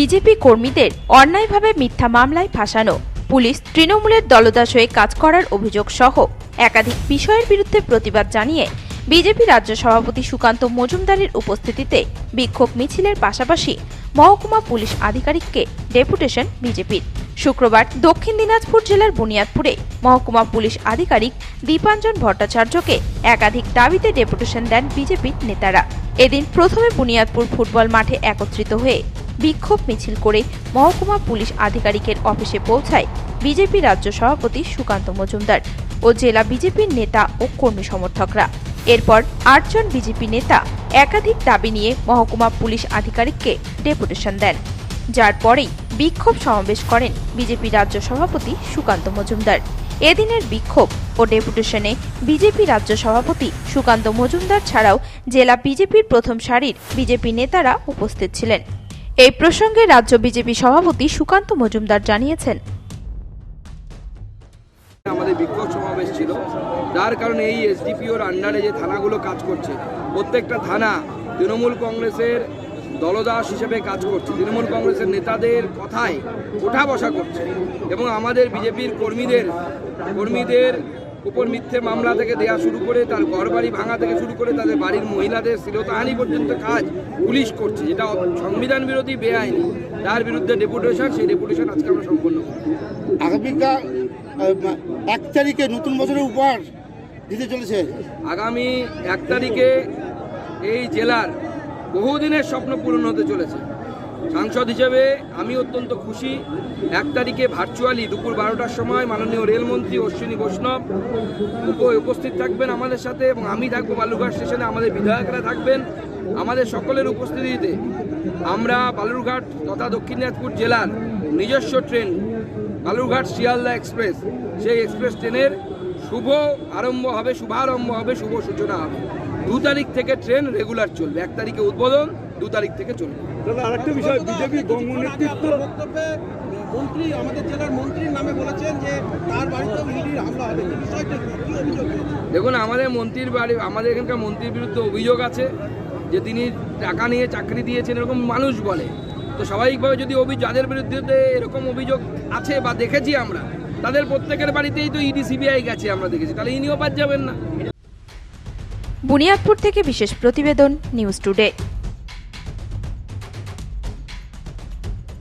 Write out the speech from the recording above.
BJP কর্মীদের অন্যায়ভাবে মিথ্যা মামলায় ফাঁসানো, পুলিশ তৃণমূলের দলদাস হয়ে কাজ করার অভিযোগ সহ একাধিক বিষয়ের বিরুদ্ধে প্রতিবাদ জানিয়ে বিজেপি রাজ্য সভাপতি সুকান্ত মজুমদারের উপস্থিতিতে বিক্ষোভ মিছিলের পাশাপাশি মহকুমা পুলিশ আধিকারিককে ডেপুটেশন বিজেপির। শুক্রবার দক্ষিণ দিনাজপুর জেলার বুনিয়াদপুরে মহকুমা পুলিশ আধিকারিক দীপাঞ্জন ভট্টাচার্যকে একাধিক দাবিতে ডেপুটেশন দেন বিজেপির নেতারা। এদিন প্রথমে বুনিয়াদপুর ফুটবল মাঠে একত্রিত হয়ে বিক্ষোভ মিছিল করে মহকুমা পুলিশ আধিকারিকের অফিসে পৌঁছায় বিজেপি রাজ্য সভাপতি সুকান্ত মজুমদার ও জেলা বিজেপির নেতা ও কর্মী সমর্থকরা। এরপর ৮ জন বিজেপি নেতা একাধিক দাবি নিয়ে মহকুমা পুলিশ আধিকারিককে ডেপুটেশন দেন, যার পরেই বিক্ষোভ সমাবেশ করেন বিজেপি রাজ্য সভাপতি সুকান্ত মজুমদার। এদিনের বিক্ষোভ ও ডেপুটেশনে বিজেপি রাজ্য সভাপতি সুকান্ত মজুমদার ছাড়াও জেলা বিজেপির প্রথম সারির বিজেপি নেতারা উপস্থিত ছিলেন। এই প্রসঙ্গে রাজ্য বিজেপি সভাপতি সুকান্ত মজুমদার জানিয়েছেন, আমাদের বিক্ষোভ সমাবেশ ছিল, যার কারণে এই এসডিপিওর আন্ডারে যে থানাগুলো কাজ করছে প্রত্যেকটা থানা তৃণমূল কংগ্রেসের দলদাস হিসেবে কাজ করছে, তৃণমূল কংগ্রেসের নেতাদের কথায় ওঠা বসা করছে এবং আমাদের বিজেপির কর্মীদের উপর মিথ্যে মামলা থেকে দেয়া শুরু করে তার ঘরবাড়ি ভাঙা থেকে শুরু করে তাদের বাড়ির মহিলাদের শ্লীলতাহানি পর্যন্ত কাজ পুলিশ করছে, যেটা সংবিধান বিরোধী বেআইনি। তার বিরুদ্ধে ডেপুটেশন, সেই ডেপুটেশন আজকে আমরা সম্পন্ন করি। আগামীকাল 1 তারিখে নতুন বছরের উপহার দিতে চলেছে। আগামী 1 তারিখে এই জেলার বহুদিনের স্বপ্ন পূরণ হতে চলেছে। সাংসদ হিসেবে আমি অত্যন্ত খুশি। 1 তারিখে ভার্চুয়ালি দুপুর 12টার সময় মাননীয় রেলমন্ত্রী অশ্বিনী বৈষ্ণব উপস্থিত থাকবেন আমাদের সাথে এবং আমি থাকবো বালুরঘাট স্টেশনে, আমাদের বিধায়করা থাকবেন। আমাদের সকলের উপস্থিতিতে আমরা বালুরঘাট তথা দক্ষিণ দিনাজপুর জেলার নিজস্ব ট্রেন বালুরঘাট শিয়ালদা এক্সপ্রেস, সেই এক্সপ্রেস ট্রেনের শুভারম্ভ হবে, শুভ সূচনা হবে। 2 তারিখ থেকে ট্রেন রেগুলার চলবে। 1 তারিখে উদ্বোধন, 2 তারিখ থেকে চলবে। আরেকটা বিষয়, বিজেপি বঙ্গ নেতৃত্ব মন্ত্রী আমাদের জেলার মন্ত্রীর নামে বলেছেন যে তার বাড়িতে ইডির হামলা হবে, বিষয়টা কি অভিযোগ? দেখুন, আমাদের মন্ত্রীর বাড়ি, আমাদের এখানকার মন্ত্রীর বিরুদ্ধে অভিযোগ আছে যে তিনি টাকা নিয়ে চাকরি দিয়েছেন, এরকম মানুষ বলে। তো স্বাভাবিকভাবে যদি যাদের বিরুদ্ধে এরকম অভিযোগ আছে বা দেখেছি আমরা, তাদের প্রত্যেকের বাড়িতেই তো ইডি সিবিআই গেছে, আমরা দেখেছি, তাহলে ইনিও বাদ যাবেন না। বুনিয়াদপুর থেকে বিশেষ প্রতিবেদন, নিউজ টুডে।